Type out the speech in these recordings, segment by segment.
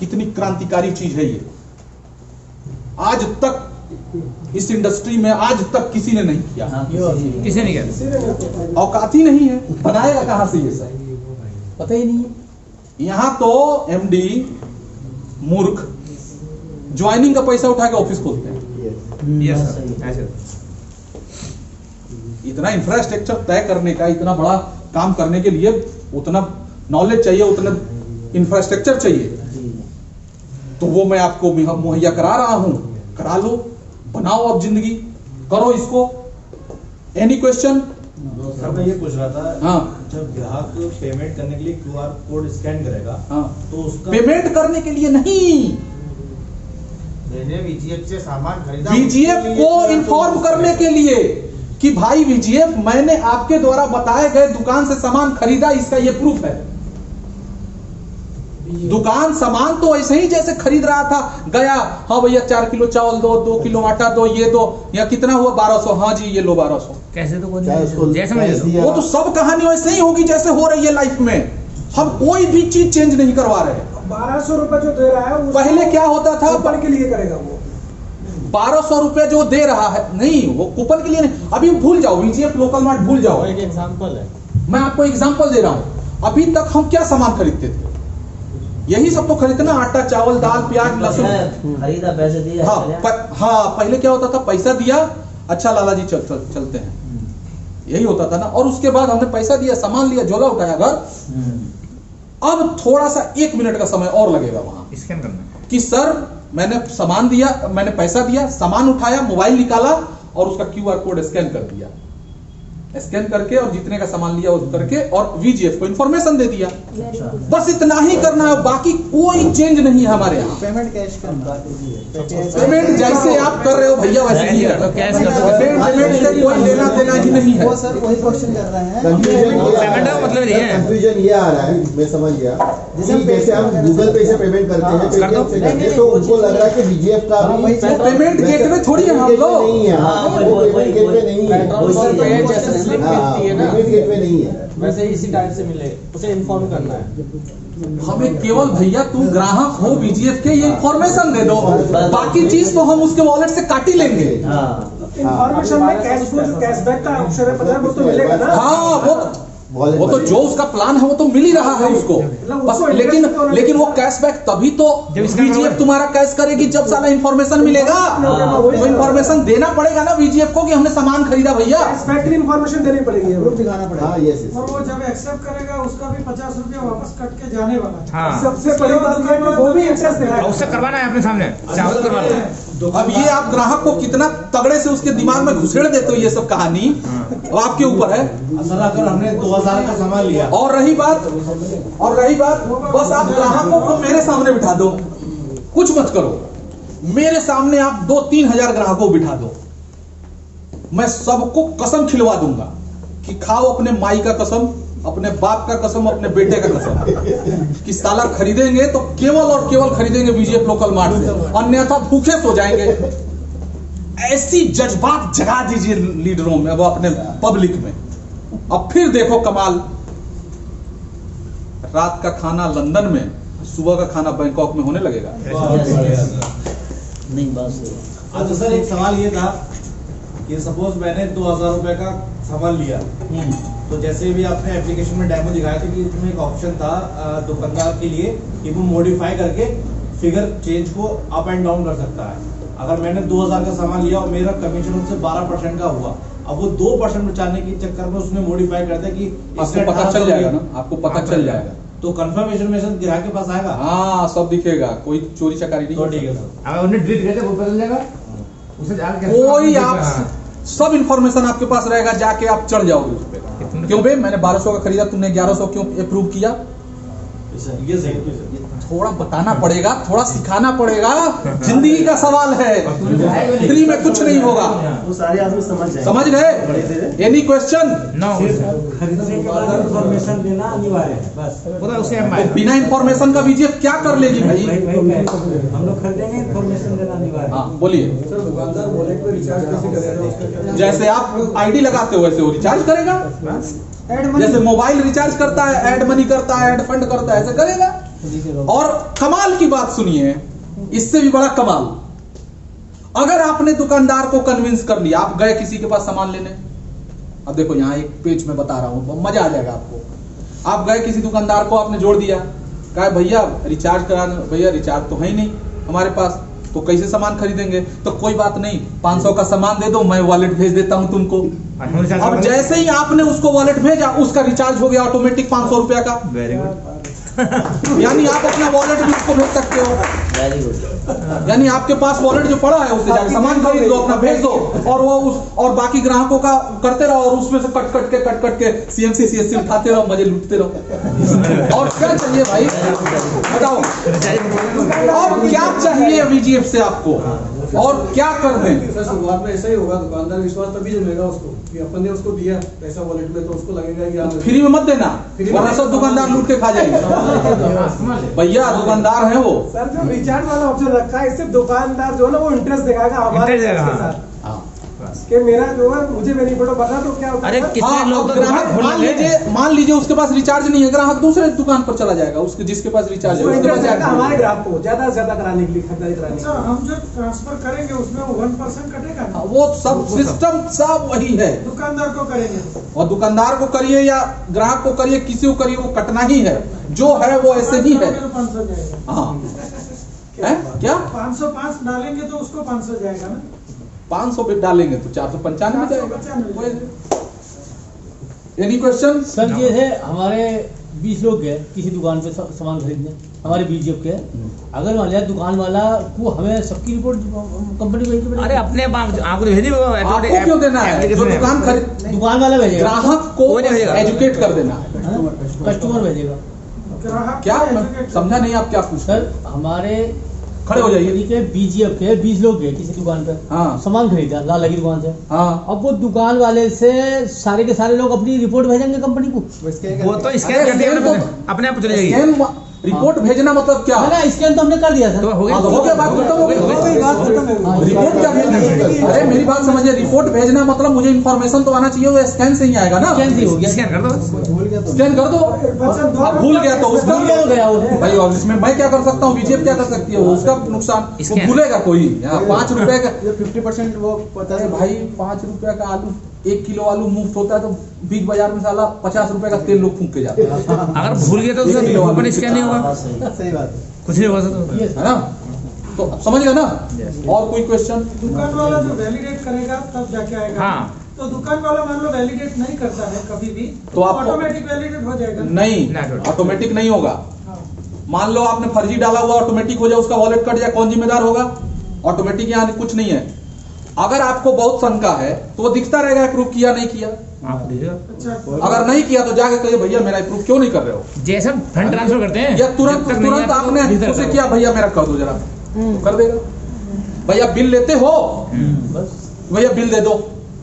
कितनी क्रांतिकारी चीज है ये। आज तक इस इंडस्ट्री में आज तक किसी ने नहीं किया, किसी ने किया, औकात ही नहीं है, बनाएगा कहां से ये सब, पता ही नहीं है। यहां तो एमडी मूर्ख ज्वाइनिंग का पैसा उठा के ऑफिस खोलते हैं। यस सर, ऐसे इतना इंफ्रास्ट्रक्चर तय करने का, इतना बड़ा काम करने के लिए उतना नॉलेज चाहिए, उतना इंफ्रास्ट्रक्चर चाहिए, तो वो मैं आपको मुहैया करा रहा हूं, करा लो, बनाओ, अब जिंदगी करो इसको। Any question? सर मैं ये पूछ रहा था, हाँ, जब ग्राहक पेमेंट करने के लिए क्यूआर कोड स्कैन करेगा, हाँ, तो उसका पेमेंट करने के लिए नहीं, वीजीएफ से सामान खरीदा, वीजीएफ को इन्फॉर्म करने के लिए कि भाई वीजीएफ मैंने आपके द्वारा बताए गए दुकान से सामान खरीदा, इसका ये प्रूफ है। दुकान सामान तो ऐसे ही जैसे खरीद रहा था, गया, हाँ भैया 4 किलो चावल दो, 2 किलो आटा दो, ये दो, या कितना हुआ 1200, हाँ जी ये लो 1200। कैसे तो कोई नहीं, जैसे मैं वो तो सब कहानी वैसे ही होगी जैसे हो रही है लाइफ में। हम कोई भी चीज चेंज नहीं करवा रहे। 1200 रुपए जो दे रहा है पहले क्या होता था, कूपन के लिए करेगा वो। 1200 रुपए जो दे रहा है, नहीं वो कूपन के लिए नहीं। अभी भूल जाओ, वीजीएफ लोकल मार्ट भूल जाओ, एक एग्जांपल है, मैं आपको एग्जांपल दे रहा हूं। अभी तक हम क्या सामान खरीदते थे, यही सब तो खरीदते ना, आटा चावल दाल प्याज लहसुन, खरीदा पैसे दिए। हाँ पहले क्या होता था, पैसा दिया, अच्छा लाला जी चलते हैं, यही होता था ना। और उसके बाद हमने पैसा दिया, सामान लिया, झोला उठाया घर। अब थोड़ा सा 1 मिनट का समय और लगेगा वहां स्कैन करना कि सर मैंने सामान दिया, मैंने पैसा दिया, सामान उठाया, मोबाइल निकाला और उसका क्यूआर कोड स्कैन कर दिया, स्कैन करके और जितने का सामान लिया उस करके और वीजीएफ को इंफॉर्मेशन दे दिया। बस इतना ही करना है, बाकी कोई चेंज नहीं है हमारे यहाँ। पेमेंट कैश करना, पेमेंट जैसे आप कर रहे हो भैया वैसे ही है, पेमेंट से कोई लेना देना ही नहीं है। वो सर वही क्वेश्चन कर रहे हैं। पेमेंट का मतलब ये है, कंफ्यूजन ये आ रहा है, मैं समझ गया कि जैसे हम गूगल पे से पेमेंट करते हैं, पेटीएम से करते हैं, तो उनको लग रहा है कि वीजीएफ का भी पेमेंट गेटवे थोड़ी है हम लोग, नहीं है, वो पेमेंट गेटवे नहीं है, स्लिप मिलती है ना, पेमेंट गेटवे नहीं है। वैसे इसी टाइप से मिले, उसे इन्फॉर्म करना है। हमें केवल भैया तुम ग्राहक हो वीजीएफ के, ये इंफॉर्मेशन दे दो, बाकी चीज तो हम उसके वॉलेट से काट ही लेंगे। इन्फॉर्मेशन में कैशबैक का ऑप्शन है, पता है वो तो मिलेगा ना। हाँ वो तो जो उसका प्लान है वो तो मिल ही रहा है उसको, बस लेकिन वो कैशबैक तभी तो वीजीएफ तुम्हारा कैश करेगी जब साला इंफॉर्मेशन मिलेगा। तो इंफॉर्मेशन देना पड़ेगा ना वीजीएफ को कि हमने सामान खरीदा भैया, कैशबैक की इन्फॉर्मेशन देनी पड़ेगी, प्रूफ दिखाना पड़ेगा। हाँ यस और वो जब एक्सेप्ट करेगा उसका भी 50 रुपया वापस कट के जाने वाला है। हाँ। सबसे बड़ी बात है कि वो भी इंटरेस्ट दे रहा है, उससे करवाना है अपने सामने, चावल करवाना है। अब ये आप ग्राहक को कितना तगड़े से उसके दिमाग में घुसेड़ देते हो, ये सब कहानी अब आपके ऊपर है। सर अगर हमने 2000 का सामान लिया, और रही बात बस आप ग्राहकों को मेरे सामने बिठा दो, कुछ मत करो, मेरे सामने आप 2-3 हजार ग्राहकों को बिठा दो, मैं सबको कसम खिलवा दूंगा कि खाओ अपने माई का कसम, अपने बाप का कसम, अपने बेटे का कसम कि साला खरीदेंगे तो केवल और केवल खरीदेंगे वीजीएफ लोकल मार्ट से, अन्यथा भूखे सो जाएंगे। ऐसी जज्बात जगा दीजिए लीडरों में, वो अपने पब्लिक में। अब फिर देखो कमाल, रात का खाना लंदन में, सुबह का खाना बैंकॉक में होने लगेगा। नहीं बस अच्छा सर एक सवाल ये था कि सपोज मैंने 2000 रुपए का सामान लिया, तो जैसे भी आपने एप्लीकेशन में डेमो दिखाया था कि इसमें एक ऑप्शन था दुकानदार के लिए कि वो मॉडिफाई करके फिगर चेंज को अप एंड डाउन कर सकता है। अगर मैंने 2000 का सामान लिया और मेरा कमीशन उससे 12% का हुआ, अब वो 2% बचाने के चक्कर में उसने मॉडिफाई कर दिया कि आपको पता चल जाएगा ना, आपको पता चल जाएगा, तो कंफर्मेशन मैसेज ग्राहक के पास आएगा। हाँ सब दिखेगा, कोई चोरी चकारी नहीं। तो ठीक है सर, अगर उन्हें डिलीट करते वो पता चल जाएगा, उसे जाके कोई आप सब इंफॉर्मेशन आपके पास रहेगा, जाके आप चढ़ जाओगे उस पे। क्यों बे मैंने 1200 का खरीदा, तुमने 1100 क्यों अप्रूव किया? ये सही थोड़ा बताना पड़ेगा, थोड़ा सिखाना पड़ेगा, जिंदगी का सवाल है, फ्री में कुछ नहीं होगा। वो सारे आदमी समझ गए? Any question? नो, खरीदने के बाद इन्फॉर्मेशन देना अनिवार्य है, बस तो बिना इंफॉर्मेशन का वीजीएफ क्या कर लेगी भाई? हम लोग खरीदेंगे, इन्फॉर्मेशन देना अनिवार्य है। हाँ बोलिए। सर दुकानदार बोले कोई रिचार्ज कैसे करेगा? जैसे आप आईडी लगाते हो वैसे वो रिचार्ज करेगा, जैसे मोबाइल रिचार्ज करता है, ऐड मनी करता है, ऐड फंड करता है, ऐसे करेगा। और कमाल की बात सुनिए, इससे भी बड़ा कमाल, अगर आपने दुकानदार को कन्विंस कर लिया, आप गए किसी के पास सामान लेने, अब देखो यहाँ एक पेज में बता रहा हूं, मजा आ जाएगा आपको। आप गए किसी दुकानदार को, आपने जोड़ दिया, कहा भैया रिचार्ज कराना, भैया रिचार्ज तो है ही नहीं हमारे पास, तो कैसे सामान खरीदेंगे, तो कोई बात नहीं 500 का सामान दे दो, मैं वॉलेट भेज देता हूं तुमको। अब जैसे ही आपने उसको वॉलेट भेजा, उसका रिचार्ज हो गया ऑटोमेटिक 500 रुपया का। Very good. यानी आप अपना वॉलेट भी उसको भेज सकते हो, वेरी गुड। यानी आपके पास वॉलेट जो पड़ा है उससे जाके सामान खरीद दो, अपना भेज दो, और वो उस और बाकी ग्राहकों का करते रहो, और उसमें से कट कट के सीएमसी सीएससी उठाते रहो, मजे लूटते रहो। और क्या चाहिए भाई बताओ, और क्या चाहिए वीजीएफ से आपको, और क्या कर दें? शुरुआत में ऐसा ही होगा, दुकानदार विश्वास तभी जमेगा उसको कि अपन ने उसको दिया पैसा वॉलेट में, तो उसको लगेगा कि हाँ फ्री में मत देना, वरना सब दुकानदार लूट के खा जाएंगे। भैया दुकानदार है वो। सर जो रिचार्ज वाला ऑप्शन रखा है, इससे दुकानदार जो है ना वो इंटरेस्ट दिखाएगा हमारे इंटरेस्ट देगा, के साथ कि मेरा जो है मुझे बेनिफिट बना, तो क्या होता अरे है कितने हाँ, लोग अब तो ग्राहक मान लीजिए उसके पास रिचार्ज नहीं है, ग्राहक दूसरे दुकान पर चला जाएगा, उसके जिसके पास रिचार्ज है उसको उसके पास इंटरेस्ट जाएगा। हमारे ग्राहक को ज्यादा से ज्यादा कराने के लिए, खरीदारी कराने के अच्छा, लिए। हम जो ट्रांसफर करेंगे उसमें वो 1% कटेगा ना? वो सब सिस्टम सब वही है, दुकानदार को करेंगे और दुकानदार को करिए या ग्राहक को करिए, किसी को करिए, वो कटना ही है, जो है वो ऐसे ही है। 500 जाएगा। हाँ है क्या 505 डालेंगे तो उसको 500 जाएगा ना? 500 बिट डालेंगे तो 495 जाएगा। Any question? सर ये है हमारे 20 लोग गए किसी दुकान पे सामान खरीदने, हमारे बीजेपी के, अगर मान लिया दुकान वाला को हमें सबकी रिपोर्ट कंपनी को भेजनी पड़ेगी? अरे अपने आपको भेज दी, आपको क्यों देना है? जो दुकान खरीद, दुकान वाला भेजेगा, ग्राहक को वो नहीं भेजेगा। एजुकेट कर देना है। कस्टमर भेजेगा। ग्राहक क्या को मैं educate समझा नहीं, आप क्या पूछ रहे सर हमारे खड़े हो जाइए। कंपनी के बीजीएफ के 20 लोग गए किसी दुकान पे, हाँ। सामान खरीदा लाल लगी दुकान से, हाँ अब वो दुकान वाले से सारे के सारे लोग अपनी रिपोर्ट भेजेंगे कंपनी को? वो तो स्कैन कर दिया अपने आप चले जाएगी। स्कैन रिपोर्ट भेजना मतलब क्या? ना स्कैन तो हमने कर दिया सर। तो हो गया, हाँ, तो हो गया, बात खत्म हो गई। रिपोर्ट क्या भेजना है? अरे मेरी बात समझिए, रिपोर्ट भेजना मतलब मुझे इन्फॉर्मेशन तो आना चाहिए, वो स्कैन से ही आएगा ना। स्कैन से हो गया, स्कैन कर दो। स्कैन कर दो, अब भूल गया तो उसका हो गया वो। भाई, और इसमें मैं क्या कर सकता हूँ, बीजेपी क्या कर सकती है, वो उसका नुकसान, वो स्कैन। भूलेगा कोई। यहाँ 5 रुपए का 50% वो पता अरे है भाई 5 रुपए का आलू, 1 किलो आलू मुफ्त होता है, तो बिग बाजार में साला 50 रुपए का तेल लोग फूंक के जाते हैं, अगर भूल गया तो उससे कंपनी स्कैन नहीं होगा, सही बात है। कुछ नहीं होगा सर। है ना? तो समझ गया ना? और कोई क्वेश्चन? दुकान वाला जो वैलिडेट करेगा तब जाके आएगा। हाँ। तो दुकान वाला मान लो वैलिडेट नहीं करता है कभी भी, तो आपको- ऑटोमेटिक वैलिडेट हो जाएगा। नहीं, ऑटोमेटिक नहीं होगा। हाँ। मान लो आपने फर्जी डाला हुआ, ऑटोमेटिक हो जाए, उसका वॉलेट कट जाए, कौन जिम्मेदार होगा? ऑटोमेटिक यहाँ कुछ नहीं है। अगर आपको बहुत शंका है तो वो दिखता रहेगा अप्रूव किया नहीं किया। आप देखिए, अच्छा, अगर नहीं किया तो जाके कहिए भैया मेरा अप्रूव क्यों नहीं कर रहे हो, जैसे फंड ट्रांसफर करते हैं या तुरंत जब तक नहीं तुरंत आता तो आपने भीतर उसे करो। किया भैया मेरा कर दो जरा, तो कर देगा। भैया बिल लेते हो, बस भैया बिल दे दो,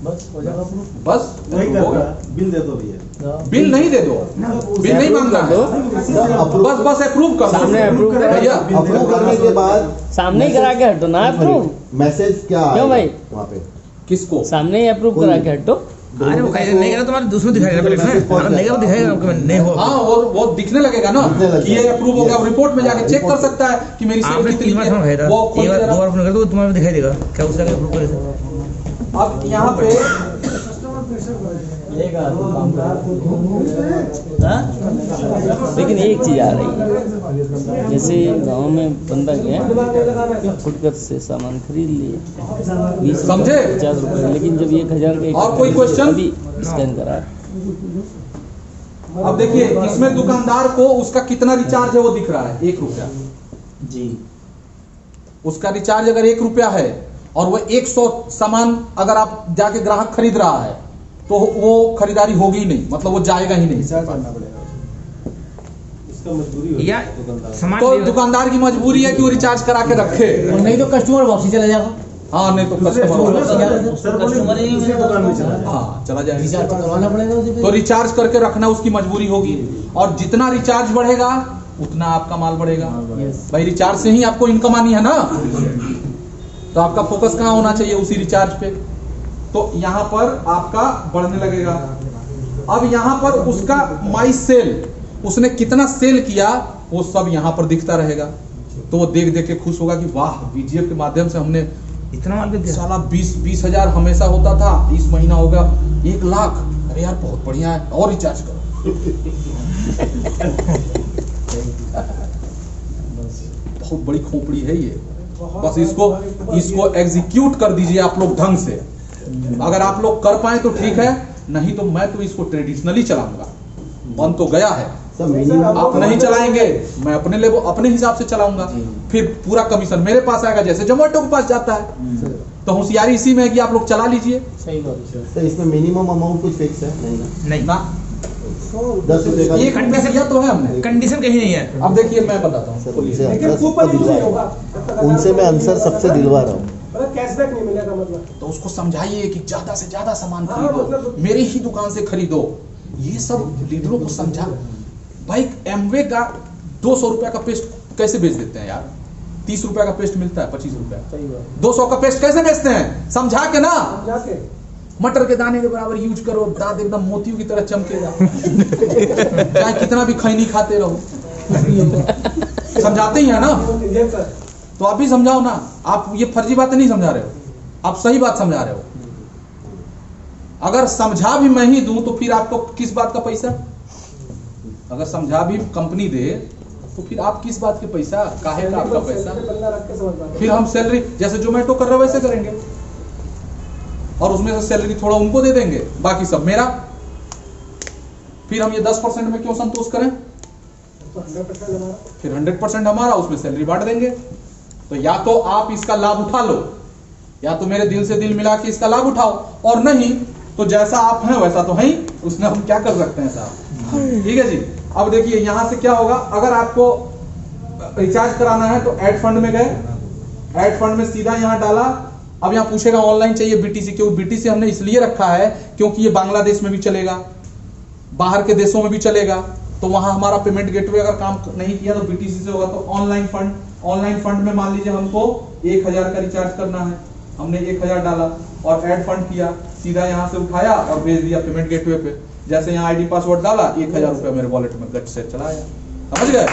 बस हो जाएगा proof। बस नहीं हो गया। करता, बिल दे दो भैया। बिल नहीं दे दो, बिल नहीं मांगना है, बस बस अप्रूव कर दो भैया। अप्रूव करने के बाद सामने ही करा के हटो ना अप्रूव, मैसेज क्या क्यों भाई? वहाँ पे किसको? सामने ही अप्रूव करा के हटो। अरे वो कहेगा नहीं करा तुम्हारे दूसरों को दिखाएगा पहले इसमें, अगर नहीं करा तो दिखाएगा आपको नहीं हुआ। हाँ, वो दिखने लगेगा ना दिखने लगेगा। कि ये अप्रूव हो गया। रिपोर्ट में जाके चेक कर सकता है कि मेरी सेल आपने कितनी 3 बार फोन है, किया वो था, खोल एक बार के 2 बार फोन कर दो तुम्हारे दिखाई देगा क्या उसका अप्रूव करे थे। अब यहाँ पे कस्टमर प्रेशर बढ़ेगा। हाँ? लेकिन एक चीज आ रही है, जैसे गांव में बंदा गया फुटकर से सामान खरीद लिए 20 समझे? 50 रुपए, लेकिन जब 1000 का और कोई question? अभी स्कैन करा। अब देखिए इसमें दुकानदार को उसका कितना रिचार्ज है वो दिख रहा है, 1 रुपया जी। उसका रिचार्ज अगर 1 रुपया है और वो 100 सामान अगर आप जाके ग्राहक खरीद रहा है तो वो खरीदारी होगी ही नहीं, मतलब वो जाएगा ही नहीं। रिचार्ज करना पड़ेगा, उसका मजबूरी होगी या दुकानदार। सामान तो दुकानदार की मजबूरी है कि वो रिचार्ज करा के रखे। और नहीं तो कस्टमर वापसी चला जाएगा, हाँ, नहीं तो दूसरे कस्टमर कस्टमर ही दूसरी दुकान में चला जाए। हाँ चला जाएगा। रिचार्ज तो करवाना पड़ेगा उसे तो फिर। रिचार्ज करके रखना उसकी मजबूरी होगी, और जितना रिचार्ज बढ़ेगा उतना आपका माल बढ़ेगा। भाई रिचार्ज से ही आपको इनकम आनी है ना, तो आपका फोकस कहाँ होना चाहिए? उसी रिचार्ज पे। तो यहाँ पर आपका बढ़ने लगेगा। अब यहाँ पर उसका माई सेल, उसने कितना सेल किया वो सब यहाँ पर दिखता रहेगा। तो वो देख देख के खुश होगा कि वाह, बीजीएफ के माध्यम से हमने इतना माल कर दिया। साला 20 हजार हमेशा होता था, इस महीना होगा 1 लाख। अरे यार बहुत बढ़िया है, और रिचार्ज करो। बहुत बड़ी खोपड़ी है ये। बस इसको एग्जीक्यूट कर दीजिए आप लोग ढंग से। अगर आप लोग कर पाए तो ठीक है, नहीं तो मैं तो इसको ट्रेडिशनली चलाऊंगा। बन तो गया है, आप नहीं चलाएंगे, मैं अपने हिसाब से चलाऊंगा। फिर पूरा कमीशन मेरे पास आएगा, जैसे जोमेटो के पास जाता है। तो होशियारी इसी में है कि आप लोग चला लीजिए। सही बात है। सर इसमें मिनिमम अमाउंट कुछ फिक्स है? नहीं ना 10 रुपए का ये कंडीशन किया तो है हमने, कंडीशन कहीं नहीं है। अब देखिए मैं बताता हूँ। सर उनसे लेकिन आंसर कूपन सबको यूज नहीं दिलवा होगा, रहा हूँ। उनसे मैं आंसर सबसे दिलवा रहा हूँ। मतलब कैशबैक नहीं मिलेगा मतलब। तो उसको समझाइए कि ज्यादा से ज्यादा सामान हाँ, खरीदो, मतलब- मेरे ही दुकान से खरीदो। ये सब लीडरों को समझा। भाई एमवे का 200 रुपया का पेस्ट कैसे बेच देते हैं यार? 30 रुपया का पेस्ट मिलता है, 25 रुपया। सही बात 200 का पेस्ट कैसे बेचते हैं? समझा के ना। समझा के। मटर के दाने के बराबर यूज करो, दांत एकदम मोतियों की तरह चमकेगा। चाहे कितना भी खैनी खाते रहो, समझाते ही है ना। ये सर तो आप भी समझाओ ना। आप ये फर्जी बातें नहीं समझा रहे हो, आप सही बात समझा रहे हो। अगर समझा भी मैं ही दूं तो फिर आपको किस बात का पैसा? अगर समझा भी कंपनी दे तो फिर आप किस बात के पैसा? काहे का आपका पैसा? बंदा रख के समझ पाते। फिर हम सैलरी जैसे जोमेटो कर रहे हो वैसे करेंगे, और उसमें से सैलरी थोड़ा उनको दे देंगे, बाकी सब मेरा। फिर हम ये 10% में क्यों संतोष करें? तो 100% हमारा। फिर 100% हमारा, उसमें सैलरी बांट देंगे। तो या तो आप इसका लाभ उठा लो, या तो मेरे दिल से दिल मिला के इसका लाभ उठाओ, और नहीं तो जैसा आप हैं वैसा तो है ही, उसमें हम क्या कर सकते हैं साहब। ठीक है जी। अब देखिए यहां से क्या होगा, अगर आपको रिचार्ज कराना है तो ऐड फंड में गए, ऐड फंड में सीधा यहां डाला। अब यहां पूछेगा ऑनलाइन चाहिए बीटीसी, क्योंकि बीटीसी हमने इसलिए रखा है क्योंकि ये बांग्लादेश में भी चलेगा, बाहर के देशों में भी चलेगा। तो वहां हमारा पेमेंट गेटवे अगर काम नहीं किया तो बीटीसी से होगा। तो ऑनलाइन फंड में मान लीजिए हमको 1000 का रिचार्ज करना है, हमने 1000 डाला और ऐड फंड किया, सीधा यहाँ से उठाया और भेज दिया पेमेंट गेटवे पे। जैसे यहाँ आईडी पासवर्ड डाला, 1000 रुपया मेरे वॉलेट में गट से चला आया। समझ गए?